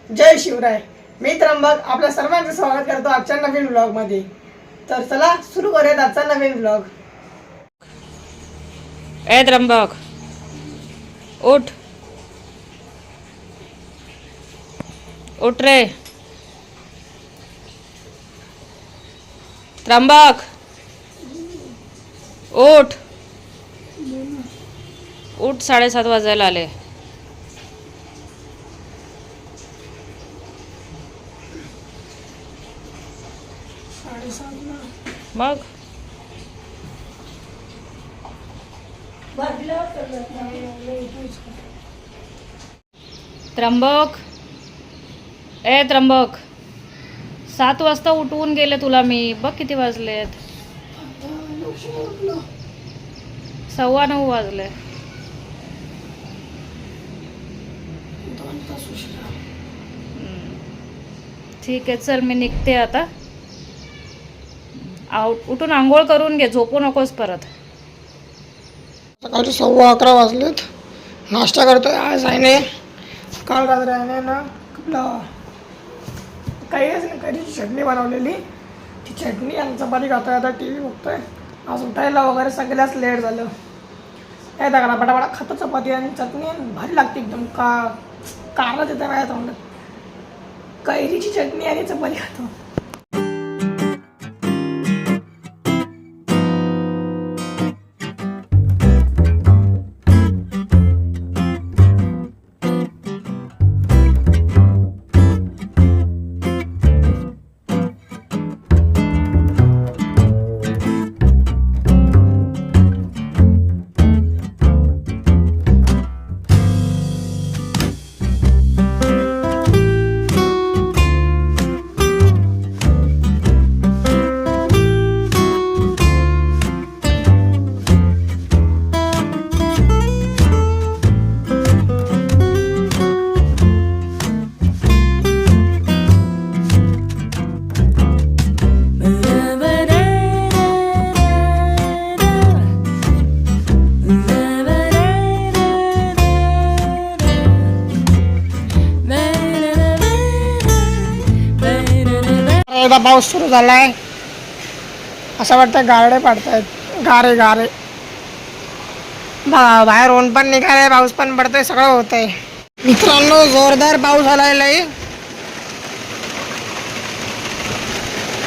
जय शिवराय. मी त्र्यंबक आपल्या सर्वांचं स्वागत करतो आजच्या नवीन व्लॉग मध्ये. तर चला सुरू करूयात आजचा नवीन व्लॉग. ए त्र्यंबक उठ उठ रे त्र्यंबक उठ उठ 7:30 वाजायला आले. मग त्र्यंबक ए त्र्यंबक 7 वाजता उठवून गेले तुला मी. बघ किती वाजलेत. 9:15 वाजले. ठीक आहे चल मी निघते आता. उठून आंघोळ करून घे. झोपू नकोस परत. सकाळचे 11:15 वाजलेत. नाश्ता करतोय. आज आहे काल रात्री आहे ना आपलं काही असं कधीची चटणी बनवलेली. ती चटणी आणि चपाती खातोय. आता टी व्ही बघतोय. आज उठायला वगैरे सगळ्याच लेट झालं. काय करा पटापटा खातो चपाती आणि चटणी. भारी लागते एकदम. कारलाच येते माझ्या तोंडात. कैरीची चटणी आणि चपाती खातो. पाऊस सुरू झालाय. असं वाटतं गारडे पडतायत. गारे गारे बाहेर ऊन पण निघालंय. पाऊस पण पडतोय. सगळं होतंय. मित्रांनो जोरदार पाऊस आलाय लई.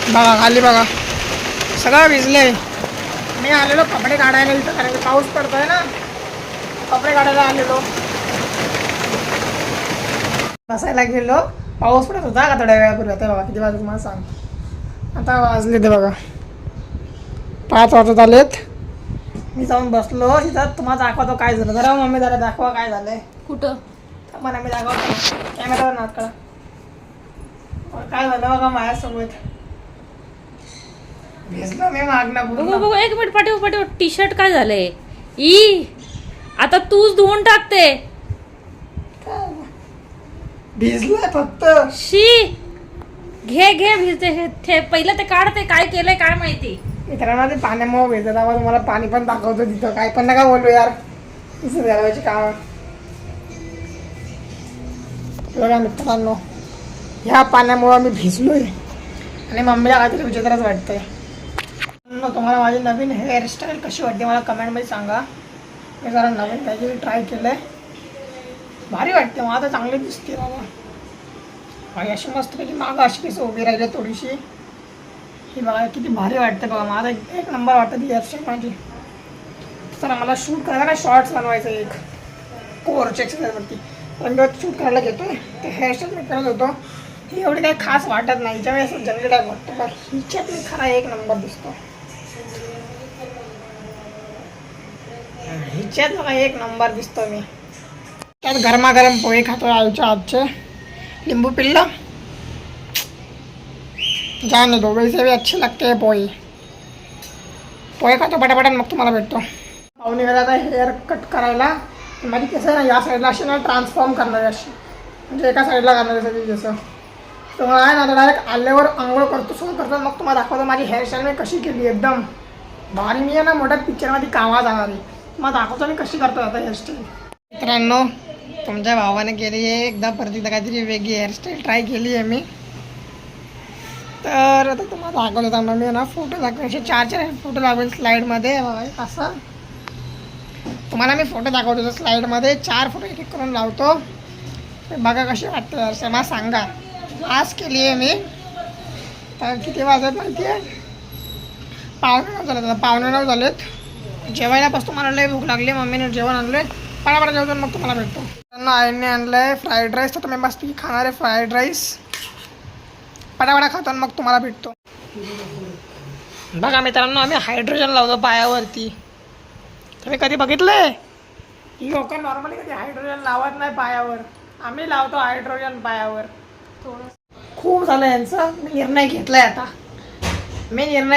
बघा खाली बघा सगळं भिजले. मी आलेलो कपडे काढायला इथं कारण पाऊस पडतोय ना. कपडे काढायला आलेलो. बसायला गेलो. पाऊस पडत होता का थोड्या वेळापूर्वी. आता बघा किती वाजले तुम्हाला सांग. आता वाजले ते बघा 5 वाजत आलेत. मी जाऊन बसलो तिथं. तुम्हाला दाखवतो काय झालं. जरा मम्मी जरा दाखवा काय झालंय. कुठं मला मी दाखवतो कॅमेरावर नात करा. काय झालं बघा माझ्यासोबत. भेजलो मी मागणं बघू बघू. एक मिनिट पाठव. टी शर्ट काय झालंय. ई आता तूच धुवून टाकते. भिजलाय फक्त. शी घे भिजते. पहिलं ते काढते. काय केलंय काय माहिती. मित्रांनो ते पाण्यामुळे भेटत. आम्हाला तुम्हाला पाणी पण दाखवतो तिथं. काय पण नका बोलू यार. तिथं घालवायची काम. बघा मित्रांनो ह्या पाण्यामुळे मी भिजलोय आणि मम्मीला काहीतरी विचित्रच वाटतंय. तुम्हाला माझी नवीन हेअरस्टाईल कशी वाटते मला कमेंटमध्ये सांगा. मी जरा नवीन काहीतरी ट्राय केलंय. भारी वाटते. मला तर चांगली दिसते बाबा. आणि अशी मस्तपैकी मागं अशी कसं उभी राहिली थोडीशी. ही बघा किती भारी वाटते बघा. मला एक नंबर वाटतं ती हेअरस्टाईल माझी. तर मला शूट करायला ना शॉर्ट्स बनवायचं एक कोरच्या एक्सरसाइजवरती. पण जेव्हा शूट करायला घेतो ते हेअरस्टाईल मी करत होतो. ही एवढी काही खास वाटत नाही. हिच्या वेळेस जनरल टाईप वाटतं. पण हिच्यात मी खरा एक नंबर दिसतो. हिच्यात बघा एक नंबर दिसतो मी. त्यात गरमागरम पोहे खातो आईच्या हातचे. नींबू पिल्ला जाने दो. वैसे भी अच्छे लगते हैं पोहे. पोहे खातो पटापट. मग तुम्हाला भेटतो. पाहुणे गेला आता हेअर कट करायला. माझी कसं आहे ना या साईडला अशी ना ट्रान्सफॉर्म करणार अशी. म्हणजे एका साईडला करणार सगळी जसं. तर मला आहे ना आता डायरेक्ट आल्यावर आंघोळ करतो सुरू करतो. मग तुम्हाला दाखवतो माझी हेअरस्टाईल मी कशी केली. एकदम भारी. मी आहे ना मोठ्या पिक्चरमध्ये कामात जाणार आहे. मग दाखवतो मी कशी करतो आता हेअरस्टाईल. मित्रांनो तुमच्या भावाने केली आहे एकदा परत एकदा काहीतरी वेगळी हेअरस्टाईल ट्राय केली आहे मी. तर आता तुम्हाला दाखवलं होता मी ना फोटो दाखव असे 4 फोटो लावेल स्लाईडमध्ये बघा असं. तुम्हाला मी फोटो दाखवतो स्लाईडमध्ये 4 फोटो एक एक करून लावतो. बघा कशी वाटते हेअरस्टाईल मला सांगा. आज केली आहे मी. तर किती वाजत माहिती आहे 9:15 झालेत. आता 9:15 झालेत. जेवायला बसतो. मला लई भूक लागली. मम्मीने जेवण आणलं आहे. पटापट जेवतो मग तुम्हाला भेटतो. त्यांना आईने आणलं आहे फ्राईड राईस. तर तुम्ही मस्त खाणार आहे फ्राईड राईस. पटापटा खातो मग तुम्हाला भेटतो. बघा मित्रांनो आम्ही हायड्रोजन लावतो पायावरती. तुम्ही कधी बघितलंय? लोक नॉर्मली कधी हायड्रोजन लावत नाही पायावर. आम्ही लावतो हायड्रोजन पायावर. खूप झालं यांचं. मी निर्णय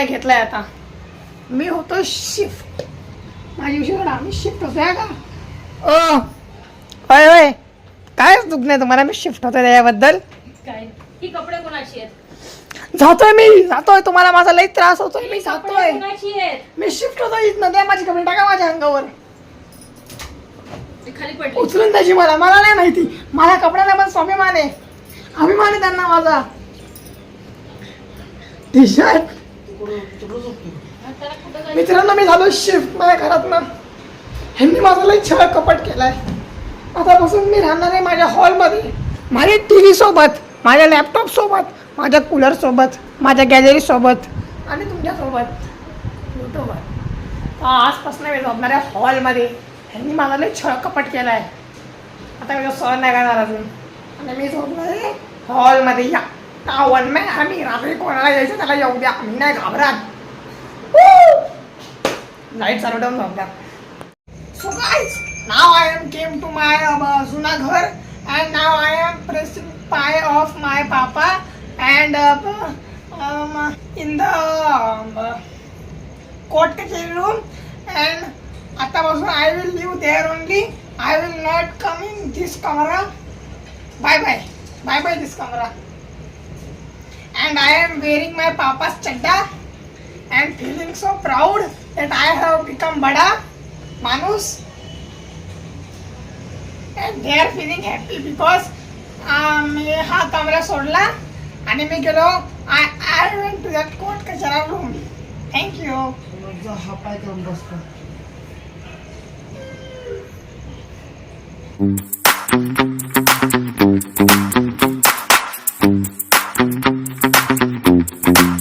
घेतलाय आता. मी होतो शिफ्ट. माझी विषय आम्ही शिफ्ट होतोय का? होय कायच दुख नाही तुम्हाला. मी शिफ्ट होतोय त्याबद्दल. काय ही कपडे कोणाची आहेत? जातोय तुम्हाला माझा लई त्रास होतोय. मी जातोय. कोणाची आहेत? मी शिफ्ट होतोय इथनं. द्या माझी कपडे टाका माझ्या अंगावर. ती खाली पडली. उचलून द्यायची मला नाही माहिती. माझ्या कपड्याला पण स्वाभिमान आहे. अभिमान आहे त्यांना माझा. टी शर्ट मित्रांनो मी झालो शिफ्ट माझ्या घरात ना. ह्यांनी माझा लई छळ कपट केलाय. आतापासून मी राहणार आहे माझ्या हॉलमध्ये. माझ्या TV सोबत, माझ्या लॅपटॉप सोबत, माझ्या कूलर सोबत, माझ्या गॅलरी सोबत आणि तुमच्यासोबत युट्यूबवर. आजपासून मी झोपणार आहे हॉलमध्ये. ह्यांनी मला लई छळ कपट केलाय. आता मी सहन नाही करणार अजून. आणि मी झोपणार आहे हॉलमध्ये. या वन मॅन आम्ही. रात्री कोणाला यायचं त्याला येऊ द्या. आम्ही नाही घाबरत. लाईट चालू ठेवून झोपल्या. So guys, now I am came to my Zuna ghar and now I am pressing pie of my papa and in the court kachari room and atapasun I will live there only. I will not come in this camera. Bye bye this camera. And I am wearing my papa's chadda and feeling so proud that I have become bada Manus, and they are feeling happy because मी हा कमरा सोडला आणि मी गेलो. I went to that court कचरा room. Thank you. हा पाय करून बसतो.